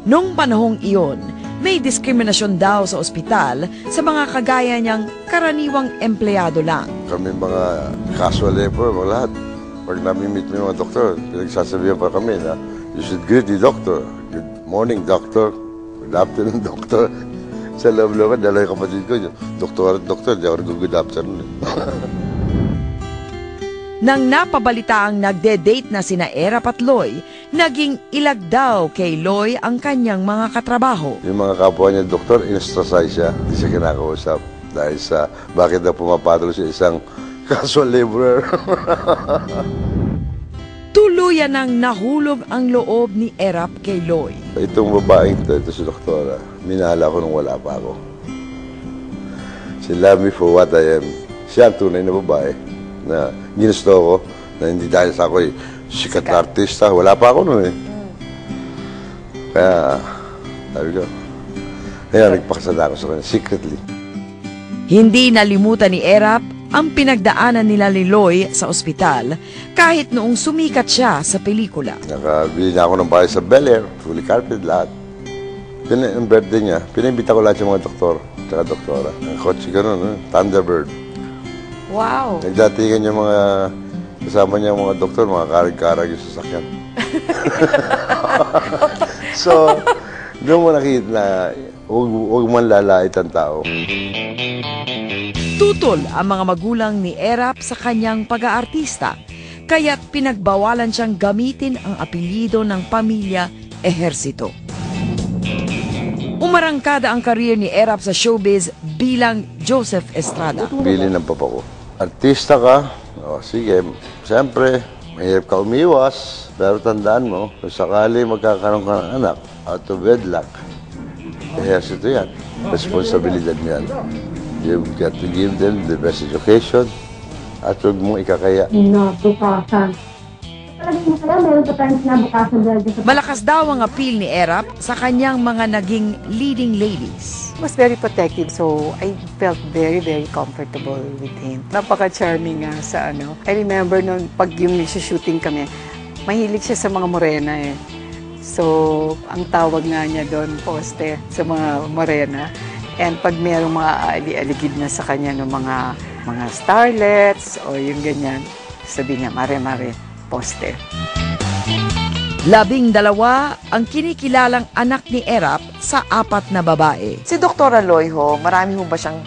Noong panahong iyon, may diskriminasyon daw sa ospital sa mga kagaya niyang karaniwang empleyado lang. Kami mga casual labor, mga lahat. Pag nami-meet mo yung mga doktor, pinagsasabihan pa kami na you should greet the doctor. Good morning, doctor. Good afternoon, doctor. Sa loob-loob, dalawa yung kapatid ko, doktor, di ako good afternoon. Nang napabalitaang nagde-date na sina Erap at Loy, naging ilag daw kay Loy ang kanyang mga katrabaho. Yung mga kapwa niya, doktor, in-ostracize siya. Hindi siya kinakausap. Dahil sa bakit na pumapatol siya isang casual laborer. Tuluyan nang nahulog ang loob ni Erap kay Loy. Itong babaeng ito si doktora, minahal ako nung wala pa ako. She loved me for what I am. Siya ang tunay na babae na ginusto ko, na hindi dahil sa ako'y sikat na artista. Wala pa ako noon eh. Kaya, sabi ko, kaya nagpakasada ako sa kanya, secretly. Hindi nalimutan ni Erap ang pinagdaanan nila ni Loy sa ospital kahit noong sumikat siya sa pelikula. Nakabili niya ako ng bahay sa Bel Air, fully carpeted lahat. Ang birthday niya, pinimbita ko lahat yung mga doktor, tsaka doktora. Ang kotse ganun, Thunderbird. Wow! Nagdatigan yung mga kasama niya mga doktor, mga karag-karag yung sasakyan. So, doon mo nakita na huwag man lalait ang tao. Tutol ang mga magulang ni Erap sa kanyang pag-aartista, kaya't pinagbawalan siyang gamitin ang apelyido ng pamilya Ehersito. Umarangkada ang career ni Erap sa showbiz bilang Joseph Estrada. Bili ng papa ko. Artista ka, o sige, siyempre, mahirap ka umiwas, pero tandaan mo, kung sakali magkakaroon ka ng anak, out of wedlock, Ehersito yan. Responsibilidad mo yan. You've got to give them the best education at huwag mong ikakaya. Malakas daw ang appeal ni Erap sa kanyang mga naging leading ladies. He was very protective, so I felt very, very comfortable with him. Napaka-charming nga sa ano. I remember nung pag yung shooting kami, mahilig siya sa mga morena eh. So, ang tawag nga niya doon, poste, sa mga morena. And pag merong mga aligid na sa kanya ng mga starlets o yung ganyan, sabi niya, mare-mare, poste. 12 ang kinikilalang anak ni Erap sa 4 na babae. Si Dr. Loy ho, marami ho ba siyang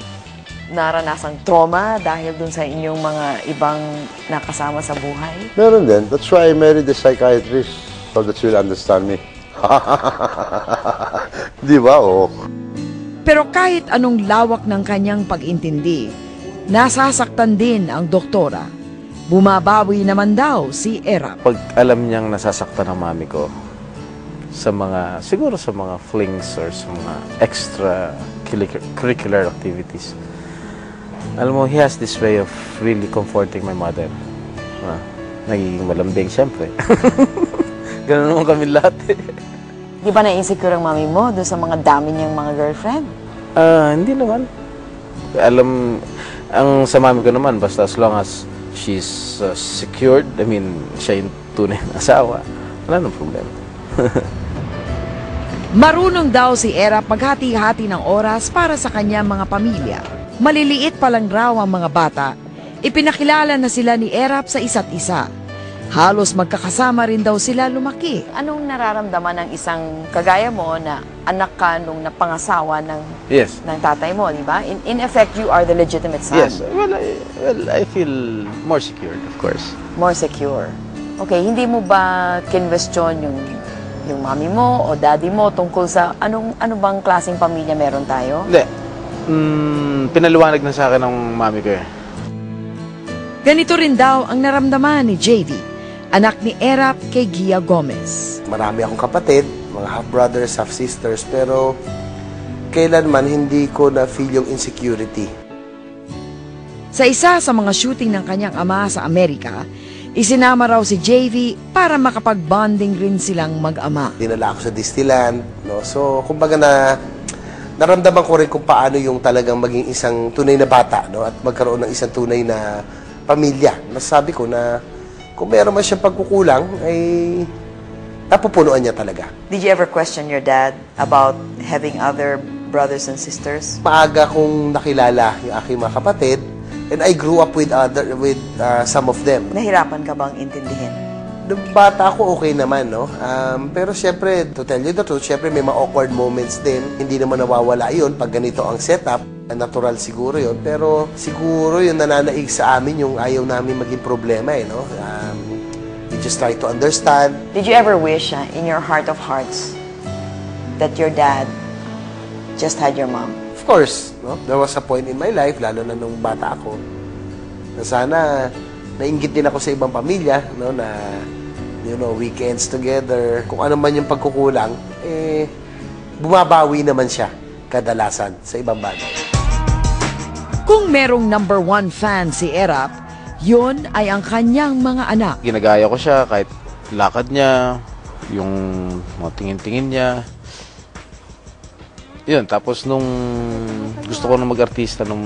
naranasang trauma dahil dun sa inyong mga ibang nakasama sa buhay? Meron din. That's why I married a psychiatrist so that she will understand me. Di ba? Oo. Pero kahit anong lawak ng kanyang pag-intindi, nasasaktan din ang doktora. Bumabawi naman daw si Erap. Pag alam niyang nasasaktan ang mami ko sa mga, siguro sa mga flings or sa mga extra curricular activities, alam mo, he has this way of really comforting my mother. Nagiging malambing, siyempre. Ganun naman kami lahat eh. Di ba na-insecure ang mami mo doon sa mga dami niyang mga girlfriend? Hindi naman. Alam, ang sa mami ko naman, basta as long as she's secured, I mean, siya yung tunay na asawa, wala nang problema. Marunong daw si Erap maghati-hati ng oras para sa kanyang mga pamilya. Maliliit pa lang raw ang mga bata, ipinakilala na sila ni Erap sa isa't isa. Halos magkakasama rin daw sila lumaki. Anong nararamdaman ng isang kagaya mo na anak ka nung napangasawa ng tatay mo, di ba? In effect, you are the legitimate son. Yes. Well, I feel more secured, of course. More secure. Okay, hindi mo ba kinwestiyon yung mami mo o daddy mo tungkol sa ano bang klaseng pamilya meron tayo? Hindi. Pinaliwanag na sa akin ng mami ko eh. Ganito rin daw ang naramdaman ni JD, anak ni Erap kay Gia Gomez. Marami akong kapatid, mga half-brothers, half-sisters, pero kailanman hindi ko na-feel yung insecurity. Sa isa sa mga shooting ng kanyang ama sa Amerika, isinama raw si JV para makapag-bonding rin silang mag-ama. Dinala ako sa Disneyland, no? So, kumbaga naramdaman ko rin kung paano yung talagang maging isang tunay na bata, no? At magkaroon ng isang tunay na pamilya. Nasabi ko na kung meron man siyang pagkukulang, ay napupunuan niya talaga. Did you ever question your dad about having other brothers and sisters? Maaga kong nakilala yung aking mga kapatid, and I grew up with some of them. Nahirapan ka bang intindihin? Nung bata ako, okay naman, no? Pero syempre, to tell you the truth, syempre may mga awkward moments din. Hindi naman nawawala yun pag ganito ang setup. Natural siguro yun. Pero siguro yung nananaig sa amin, yung ayaw namin maging problema, no? We just try to understand. Did you ever wish, in your heart of hearts, that your dad just had your mom? Of course, no? There was a point in my life, lalo na nung bata ako, na sana nainggit din ako sa ibang pamilya, no? Na, weekends together. Kung ano man yung pagkukulang, bumabawi naman siya kadalasan sa ibang bagay. Kung merong number 1 fan si Erap, yon ay ang kanyang mga anak. Ginagaya ko siya kahit lakad niya, yung mga tingin-tingin niya. Yun, tapos nung gusto ko na mag-artista nung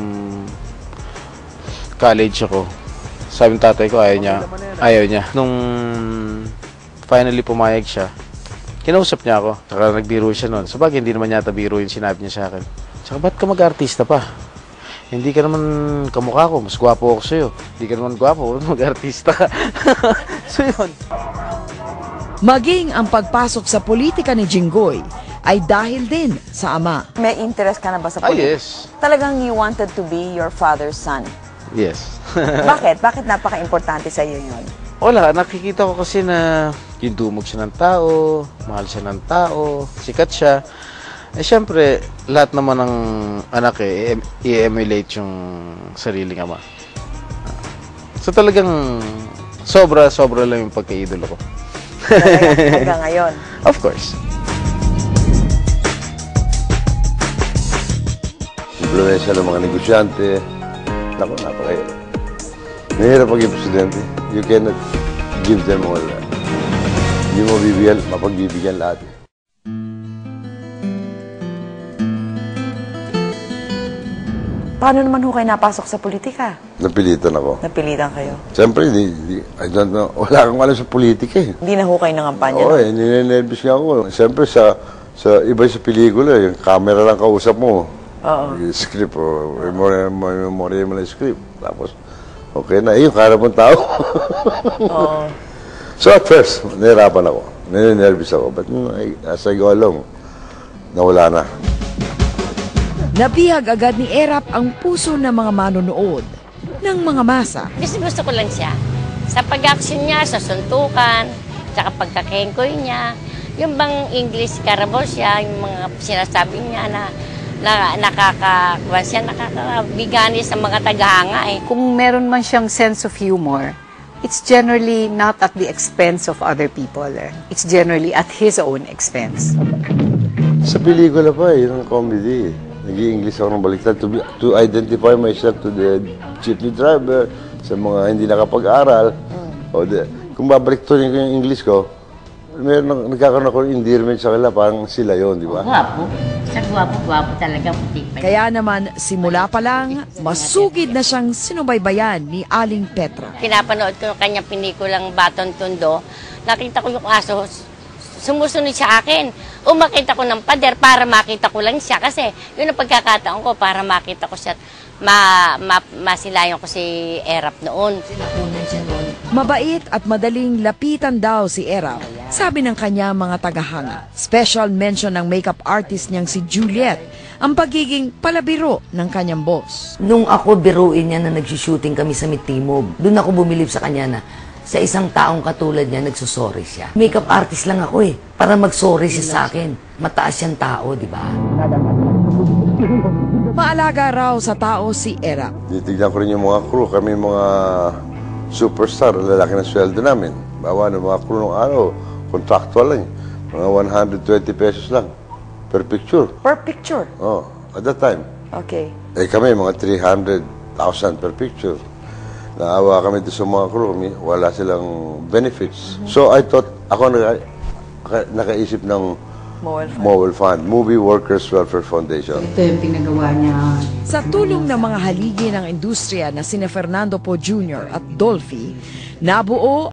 college ako, sabi ng tatay ko ayaw niya. Nung finally pumayag siya, kinausap niya ako. Saka nagbiro siya noon. Sabagay, hindi naman yata biro yung sinabi niya sa akin. Saka ba't ka mag-artista pa? Hindi ka naman kamukha ko, mas gwapo ako sa'yo. Hindi ka naman gwapo, mag-artista ka. So yun. Maging ang pagpasok sa politika ni Jinggoy ay dahil din sa ama. May interest ka na ba sa Ah, politika? yes. Talagang you wanted to be your father's son. Yes. Bakit? Bakit napaka-importante sa iyo yun? Wala, nakikita ko kasi na yung dumog siya ng tao, mahal siya ng tao, sikat siya. Eh, syempre, lahat naman ng anak i-emulate yung sariling ama. So, talagang sobra lang yung pagka-idolo ko. Hanggang ngayon. Of course. Impluensya ng mga negosyante. Naku, napakahirap. Mahirap maging presidente. You cannot give them all. Hindi mo mapagbibigyan lahat. Paano naman ho kayo napasok sa politika? Napilitan ako. Napilitan kayo? Siyempre, I don't know. Wala kang alam sa politika eh. Hindi na ho kayo nangampanya? Oo, ninenervous nga ako. Siyempre, sa iba sa pelikula, yung camera lang kausap mo. Oo. Yung script, o memorya mo na yung script. Tapos, okay na. Yung karap ng tao. Oo. So at first, nahirapan ako. Ninenervous ako. But as I go along, nawala na. Nabihag agad ni Erap ang puso ng mga manonood ng mga masa. Gusto ko lang siya. Sa pag-action niya, sa suntukan, tsaka pagkakengkoy niya, yung bang English carabao siya, yung mga sinasabi niya na nakakabigani sa mga tagahanga eh. Kung meron man siyang sense of humor, it's generally not at the expense of other people. It's generally at his own expense. Sa pelikula pa, yun ang comedy. Nag-i-English ako ng baliktad to identify myself to the jeepney driver, sa mga hindi nakapag-aral. Kung babalik to yung English ko, nagkakaroon ako ng endearment sa kanila, parang sila yon, di ba? Gwapo. Sa gwapo talaga. Kaya naman, simula pa lang, masugid na siyang sinubaybayan ni Aling Petra. Pinapanood ko yung kanyang pinikulang Baton Tondo, nakita ko yung aso, sumusunod sa akin. Umakita ko ng pader para makita ko lang siya kasi yun ang pagkakataon ko para makita ko siya, masilayan ko si Erap noon. Sinapunan siya noon. Mabait at madaling lapitan daw si Erap, sabi ng kanya mga tagahanga. Special mention ng makeup artist niyang si Juliet, ang pagiging palabiro ng kanyang boss. Nung ako biruin niya na nagsushooting kami sa Mitimog, doon ako bumilib sa kanya na sa isang taong katulad niya, nagsusorry siya. Makeup artist lang ako eh, para mag-sorry siya sa akin. Mataas siyang tao, di ba? Maalaga raw sa tao si Erap. Titignan ko rin yung mga crew. Kami mga superstar, lalaki ng sweldo namin. Bawa ng mga crew ng araw, contractual lang. Mga 120 pesos lang per picture. Per picture? Oh, at that time. Okay. Eh kami, mga 300,000 per picture. Naawa kami doon sa mga crew, wala silang benefits. So I thought, ako nakaisip ng Mobile Fund, Movie Workers Welfare Foundation. Ito yung pinagawa niya. Sa tulong ng mga haligi ng industriya na sina Fernando Po Jr. at Dolphy, nabuo